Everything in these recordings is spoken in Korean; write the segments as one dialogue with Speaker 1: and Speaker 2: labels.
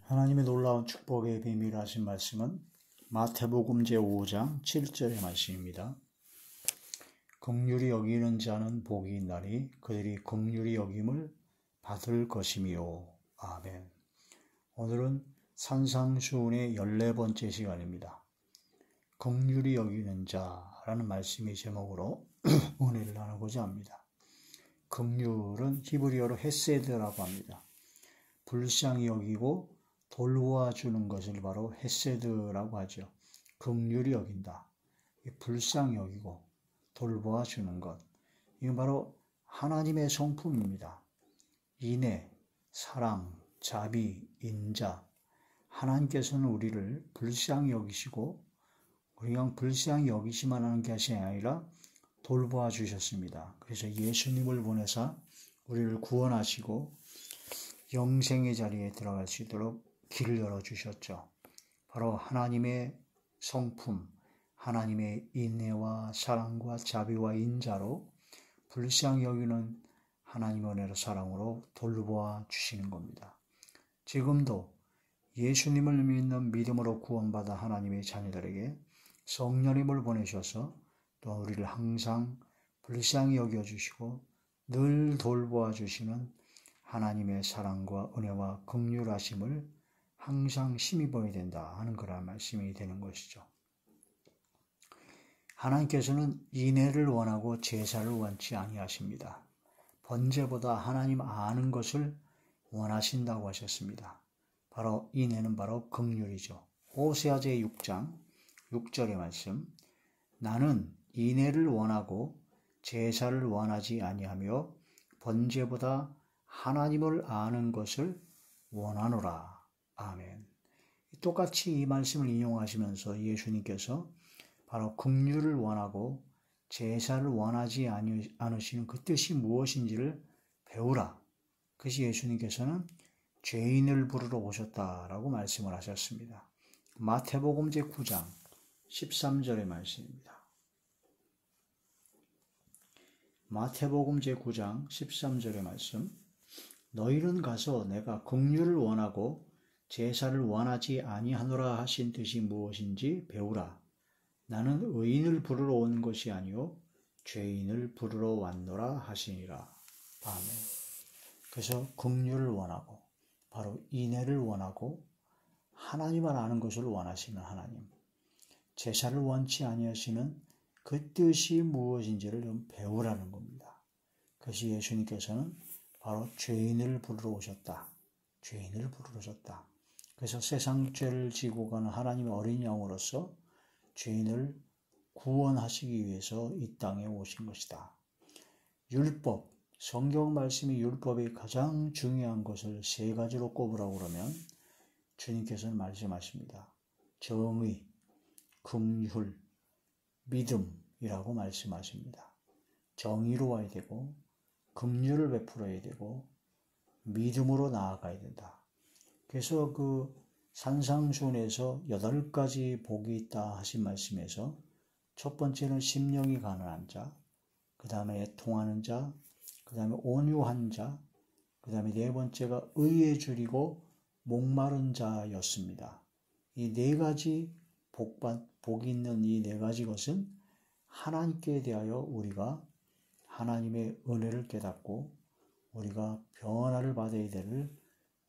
Speaker 1: 하나님의 놀라운 축복의 비밀 하신 말씀은 마태복음 제5장 7절의 말씀입니다. 긍휼히 여기는 자는 복이 있나니 그들이 긍휼히 여김을 받을 것이미요. 아멘. 오늘은 산상수훈의 14번째 시간입니다. 긍휼히 여기는 자라는 말씀의 제목으로 은혜를 나누고자 합니다. 긍휼은 히브리어로 헤세드라고 합니다. 불쌍히 여기고 돌보아주는 것을 바로 헤세드라고 하죠. 긍휼히 여긴다. 불쌍히 여기고 돌보아주는 것. 이건 바로 하나님의 성품입니다. 인애, 사랑, 자비, 인자. 하나님께서는 우리를 불쌍히 여기시고 우리가 불쌍히 여기시만 하는 것이 아니라 돌보아 주셨습니다. 그래서 예수님을 보내사 우리를 구원하시고 영생의 자리에 들어갈 수 있도록 길을 열어주셨죠. 바로 하나님의 성품, 하나님의 인애와 사랑과 자비와 인자로 불쌍히 여기는 하나님의 은혜로 사랑으로 돌보아 주시는 겁니다. 지금도 예수님을 믿는 믿음으로 구원받아 하나님의 자녀들에게 성령님을 보내셔서 또 우리를 항상 불쌍히 여겨주시고 늘 돌보아 주시는 하나님의 사랑과 은혜와 긍휼하심을 항상 힘입어야 된다 하는 그런 말씀이 되는 것이죠. 하나님께서는 인애를 원하고 제사를 원치 아니하십니다. 번제보다 하나님 아는 것을 원하신다고 하셨습니다. 바로 인애는 바로 긍휼이죠. 호세아 제6장 6절의 말씀. 나는 인애를 원하고 제사를 원하지 아니하며 번제보다 하나님을 아는 것을 원하노라. 아멘. 똑같이 이 말씀을 인용하시면서 예수님께서 바로 긍휼을 원하고 제사를 원하지 않으시는 그 뜻이 무엇인지를 배우라. 그것이 예수님께서는 죄인을 부르러 오셨다라고 말씀을 하셨습니다. 마태복음 제9장 13절의 말씀입니다. 마태복음 제9장 13절의 말씀. 너희는 가서 내가 긍휼을 원하고 제사를 원하지 아니하노라 하신 뜻이 무엇인지 배우라. 나는 의인을 부르러 온 것이 아니요 죄인을 부르러 왔노라 하시니라. 아멘. 그래서 긍휼을 원하고 바로 인애를 원하고 하나님을 아는 것을 원하시는 하나님, 제사를 원치 아니하시는 그 뜻이 무엇인지를 좀 배우라는 겁니다. 그것이 예수님께서는 바로 죄인을 부르러 오셨다. 죄인을 부르러 오셨다. 그래서 세상 죄를 지고 가는 하나님의 어린 양으로서 죄인을 구원하시기 위해서 이 땅에 오신 것이다. 율법, 성경 말씀이 율법의 가장 중요한 것을 세 가지로 꼽으라고 그러면 주님께서는 말씀하십니다. 정의, 긍휼, 믿음이라고 말씀하십니다. 정의로워야 되고 긍휼을 베풀어야 되고 믿음으로 나아가야 된다. 그래서 그 산상수훈에서 8가지 복이 있다 하신 말씀에서 첫 번째는 심령이 가난한 자, 그 다음에 애통하는 자, 그 다음에 온유한 자, 그 다음에 네 번째가 의에 줄이고 목마른 자였습니다. 이 4가지 복이 있는 이 4가지 것은 하나님께 대하여 우리가 하나님의 은혜를 깨닫고 우리가 변화를 받아야 될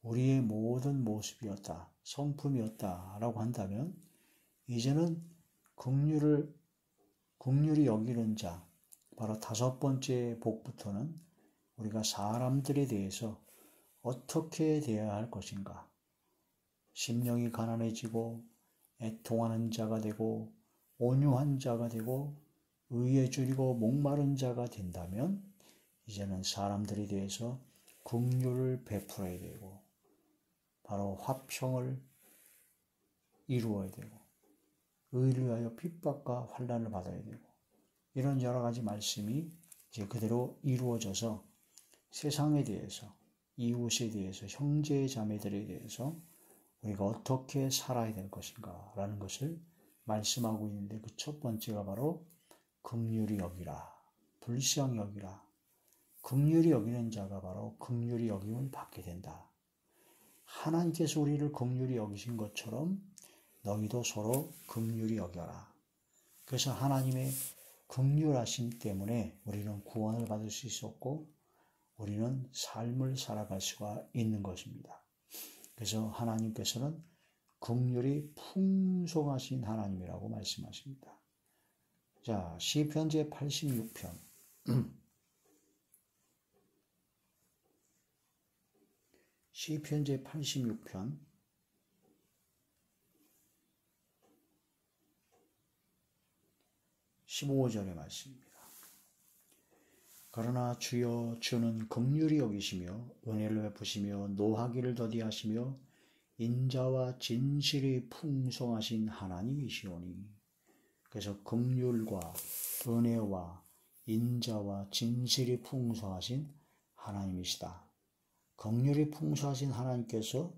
Speaker 1: 우리의 모든 모습이었다, 성품이었다라고 한다면 이제는 긍휼히 여기는 자, 바로 5번째 복부터는 우리가 사람들에 대해서 어떻게 대해야 할 것인가. 심령이 가난해지고 애통하는 자가 되고 온유한 자가 되고 의에 줄이고 목마른 자가 된다면 이제는 사람들에 대해서 긍휼을 베풀어야 되고 바로 화평을 이루어야 되고 의를 위하여 핍박과 환난을 받아야 되고 이런 여러 가지 말씀이 이제 그대로 이루어져서 세상에 대해서 이웃에 대해서 형제 자매들에 대해서 우리가 어떻게 살아야 될 것인가 라는 것을 말씀하고 있는데 그 첫 번째가 바로 긍휼히 여기라, 불쌍히 여기라. 긍휼히 여기는 자가 바로 긍휼히 여김을 받게 된다. 하나님께서 우리를 긍휼히 여기신 것처럼 너희도 서로 긍휼히 여겨라. 그래서 하나님의 긍휼하심 때문에 우리는 구원을 받을 수 있었고 우리는 삶을 살아갈 수가 있는 것입니다. 그래서 하나님께서는 긍휼이 풍성하신 하나님이라고 말씀하십니다. 자, 시편 제86편. 시편 제86편 15절의 말씀입니다. 그러나 주여 주는 긍휼히 여기시며 은혜를 베푸시며 노하기를 더디하시며 인자와 진실이 풍성하신 하나님이시오니. 그래서 긍휼과 은혜와 인자와 진실이 풍성하신 하나님이시다. 긍휼이 풍성하신 하나님께서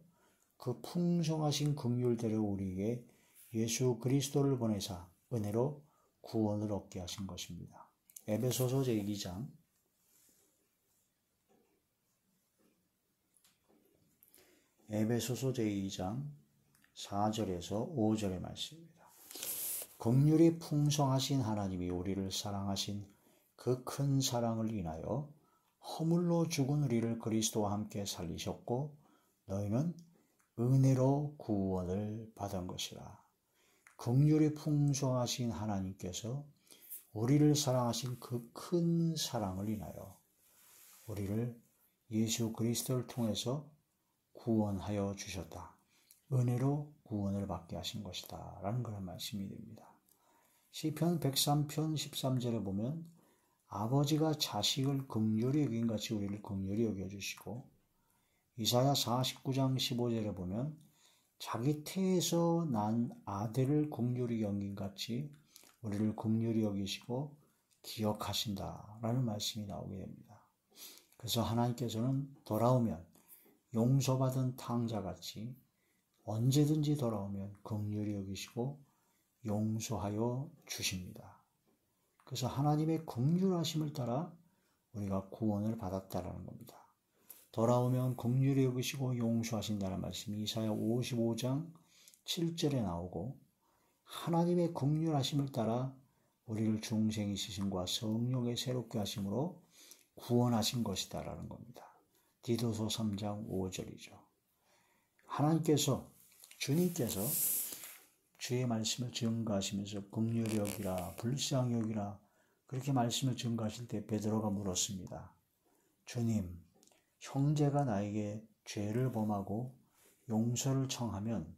Speaker 1: 그 풍성하신 긍휼대로 우리에게 예수 그리스도를 보내사 은혜로 구원을 얻게 하신 것입니다. 에베소서 제2장 4절에서 5절의 말씀입니다. 긍휼이 풍성하신 하나님이 우리를 사랑하신 그 큰 사랑을 인하여 허물로 죽은 우리를 그리스도와 함께 살리셨고 너희는 은혜로 구원을 받은 것이라. 긍휼이 풍성하신 하나님께서 우리를 사랑하신 그 큰 사랑을 인하여 우리를 예수 그리스도를 통해서 구원하여 주셨다. 은혜로 구원을 받게 하신 것이다. 라는 그런 말씀이 됩니다. 시편 103편 13절에 보면 아버지가 자식을 긍휼히 여긴 같이 우리를 긍휼히 여겨주시고 이사야 49장 15절에 보면 자기 태에서 난 아들을 긍휼히 여긴 같이 우리를 긍휼히 여기시고 기억하신다라는 말씀이 나오게 됩니다. 그래서 하나님께서는 돌아오면 용서받은 탕자같이 언제든지 돌아오면 긍휼히 여기시고 용서하여 주십니다. 그래서 하나님의 긍휼하심을 따라 우리가 구원을 받았다라는 겁니다. 돌아오면 긍휼히 여기시고 용서하신다는 말씀이 이사야 55장 7절에 나오고 하나님의 긍휼하심을 따라 우리를 중생의 시신과 성령의 새롭게 하심으로 구원하신 것이다라는 겁니다. 디도서 3장 5절이죠. 하나님께서 주님께서 주의 말씀을 증거하시면서 긍휼히 여기라 불쌍히 여기라 그렇게 말씀을 증거하실 때 베드로가 물었습니다. 주님, 형제가 나에게 죄를 범하고 용서를 청하면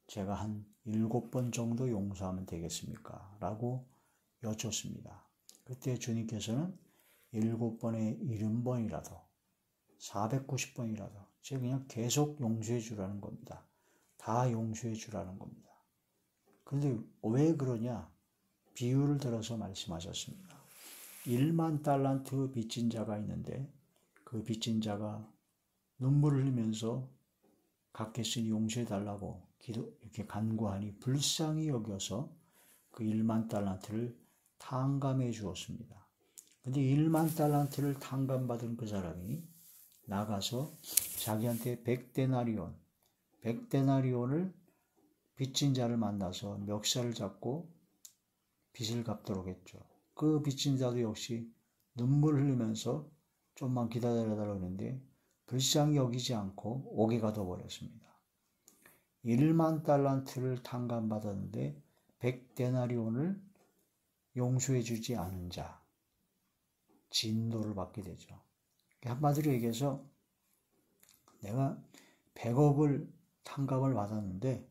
Speaker 1: 제가 한 7번 정도 용서하면 되겠습니까? 라고 여쭙습니다. 그때 주님께서는 7번에 70번이라도 490번이라도 제가 그냥 계속 용서해 주라는 겁니다. 다 용서해 주라는 겁니다. 그런데 왜 그러냐? 비유를 들어서 말씀하셨습니다. 1만 달란트 빚진 자가 있는데 그 빚진 자가 눈물을 흘리면서 갚겠으니 용서해 달라고 이렇게 간구하니 불쌍히 여겨서 그 1만 달란트를 탕감해 주었습니다. 근데 1만 달란트를 탕감받은 그 사람이 나가서 자기한테 100데나리온을 빚진 자를 만나서 멱살을 잡고 빚을 갚도록 했죠. 그 빚진 자도 역시 눈물을 흘리면서 좀만 기다려달라고 했는데 불쌍히 여기지 않고 옥에 가둬버렸습니다. 1만 달란트를 탕감받았는데 100데나리온을 용서해 주지 않은 자, 진노를 받게 되죠. 한마디로 얘기해서 내가 100억을 탕감을 받았는데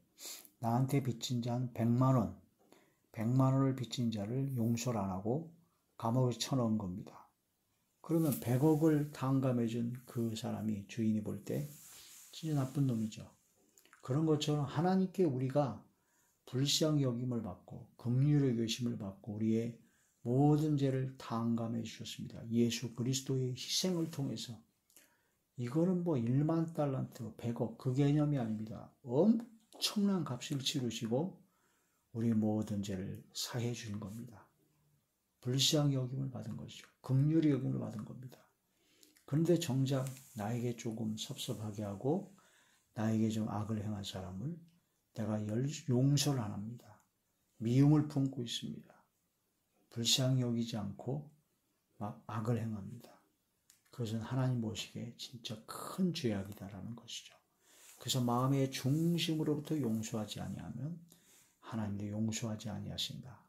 Speaker 1: 나한테 빚진 자 한 100만 원을 빚진 자를 용서를 안 하고 감옥에 쳐넣은 겁니다. 그러면 100억을 탕감해준 그 사람이 주인이 볼 때 진짜 나쁜 놈이죠. 그런 것처럼 하나님께 우리가 불쌍히 여김을 받고 긍휼의 여기심을 받고 우리의 모든 죄를 탕감해 주셨습니다. 예수 그리스도의 희생을 통해서. 이거는 뭐 1만 달란트, 100억 그 개념이 아닙니다. 엄청난 값을 치르시고 우리 모든 죄를 사해 주신 겁니다. 불쌍히 여김을 받은 것이죠. 긍휼히 여김을 받은 겁니다. 그런데 정작 나에게 조금 섭섭하게 하고 나에게 좀 악을 행한 사람을 내가 용서를 안 합니다. 미움을 품고 있습니다. 불쌍히 여기지 않고 막 악을 행합니다. 그것은 하나님 보시기에 진짜 큰 죄악이다라는 것이죠. 그래서 마음의 중심으로부터 용서하지 아니하면 하나님도 용서하지 아니하신다.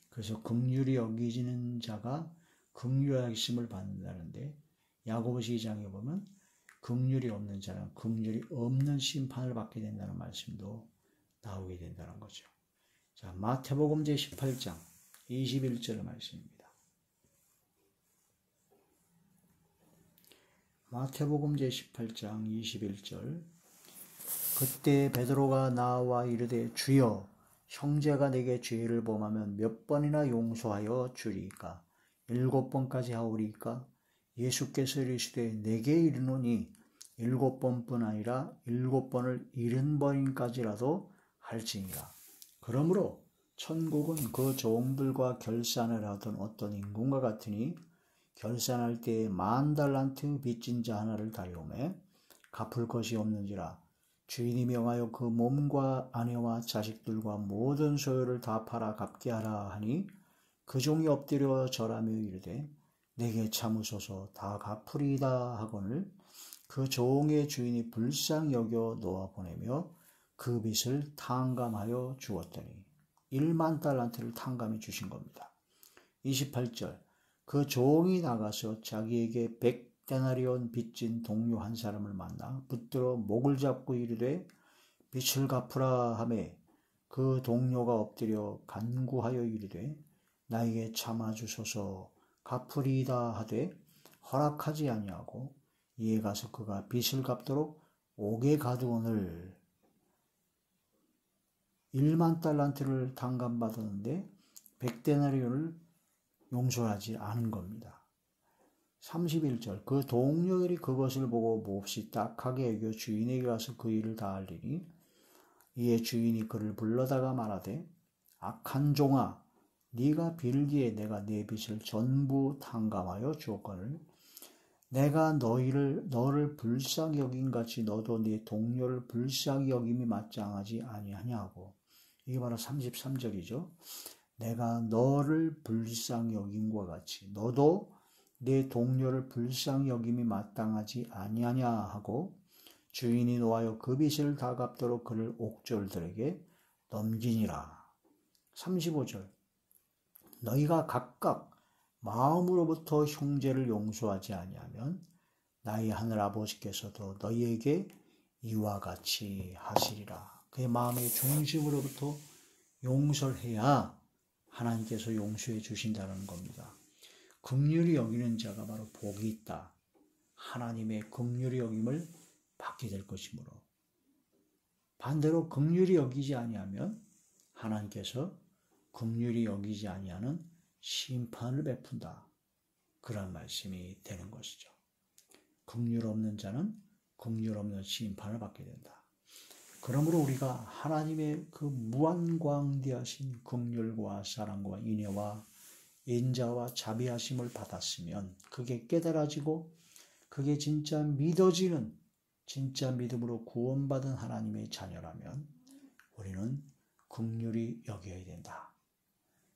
Speaker 1: 그래서 긍휼히 여기지는 자가 긍휼하심을 받는다는데 야고보서 2장에 보면 긍휼이 없는 자는 긍휼이 없는 심판을 받게 된다는 말씀도 나오게 된다는 거죠. 자, 마태복음 제18장 21절 말씀입니다. 마태복음 제18장 21절 그때 베드로가 나와 이르되 주여 형제가 내게 죄를 범하면 몇 번이나 용서하여 주리이까 7번까지 하오리이까 예수께서 이르시되 내게 이르노니 7번뿐 아니라 7번을 70번까지라도 할지니라. 그러므로 천국은 그 종들과 결산을 하던 어떤 인군과 같으니 결산할 때에 10,000달란트 빚진 자 하나를 달려오매 갚을 것이 없는지라 주인이 명하여 그 몸과 아내와 자식들과 모든 소유를 다 팔아 갚게 하라 하니 그 종이 엎드려 절하며 이르되 내게 참으소서 다 갚으리이다 하거늘 그 종의 주인이 불쌍히 여겨 놓아 보내며 그 빚을 탕감하여 주었더니 10,000달란트를 탕감해 주신 겁니다. 28절 그 종이 나가서 자기에게 100데나리온 빚진 동료 한 사람을 만나 붙들어 목을 잡고 이르되 빚을 갚으라 하매 그 동료가 엎드려 간구하여 이르되 나에게 참아주소서 갚으리이다 하되 허락하지 아니하고 이에 가서 그가 빚을 갚도록 옥에 가두오늘 10,000달란트를 탕감받았는데 100데나리온을 용서하지 않은 겁니다. 31절 그 동료들이 그것을 보고 몹시 딱하게 여겨 주인에게 가서 그 일을 다 알리니 이에 주인이 그를 불러다가 말하되 악한 종아 네가 빌기에 내가 내 빚을 전부 탕감하여 주었거늘 내가 너를 불쌍히 여긴 같이 너도 네 동료를 불쌍히 여김이 마땅하지 아니하냐고. 이게 바로 33절이죠. 내가 너를 불쌍히 여김과 같이 너도 내 동료를 불쌍히 여김이 마땅하지 아니하냐 하고 주인이 놓아여 그 빚을 다 갚도록 그를 옥졸들에게 넘기니라. 35절 너희가 각각 마음으로부터 형제를 용서하지 아니하면 나의 하늘 아버지께서도 너희에게 이와 같이 하시리라. 그의 마음의 중심으로부터 용서를 해야 하나님께서 용서해 주신다는 겁니다. 긍휼히 여기는 자가 바로 복이 있다. 하나님의 긍휼히 여김을 받게 될 것이므로 반대로 긍휼히 여기지 아니하면 하나님께서 긍휼히 여기지 아니하는 심판을 베푼다. 그런 말씀이 되는 것이죠. 긍휼 없는 자는 긍휼 없는 심판을 받게 된다. 그러므로 우리가 하나님의 그 무한광대하신 긍휼과 사랑과 인애와 인자와 자비하심을 받았으면 그게 깨달아지고 그게 진짜 믿어지는 진짜 믿음으로 구원받은 하나님의 자녀라면 우리는 긍휼히 여겨야 된다.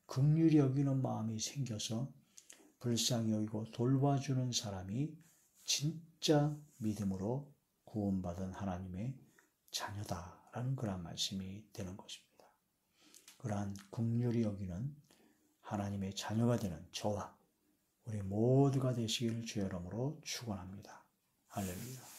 Speaker 1: 긍휼히 여기는 마음이 생겨서 불쌍히 여기고 돌봐주는 사람이 진짜 믿음으로 구원받은 하나님의 자녀다라는 그런 말씀이 되는 것입니다. 그러한 긍휼히 여기는 하나님의 자녀가 되는 저와 우리 모두가 되시기를 주의 이름으로 축원합니다. 할렐루야.